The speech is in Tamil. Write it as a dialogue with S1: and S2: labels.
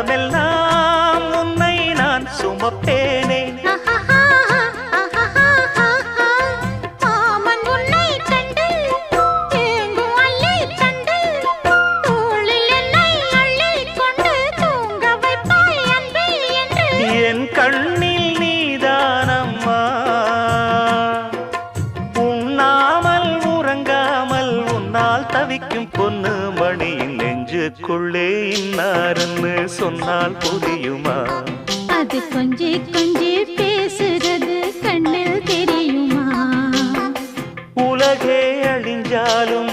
S1: காலமெல்லாம் உன்னை நான் சுமப்பேனே. என் கண்ணில் நீதானம்மா, உண்ணாமல் உறங்காமல் உன்னால் தவிக்கும் பொண்ணு மணியின் நெஞ்சுக்குள்ளே இன்னாருன்னு சொன்னால் புரியுமா?
S2: அது கொஞ்சி கொஞ்சி பேசுறது கண்ணில் தெரியுமா?
S1: உலகே அழிஞ்சாலும்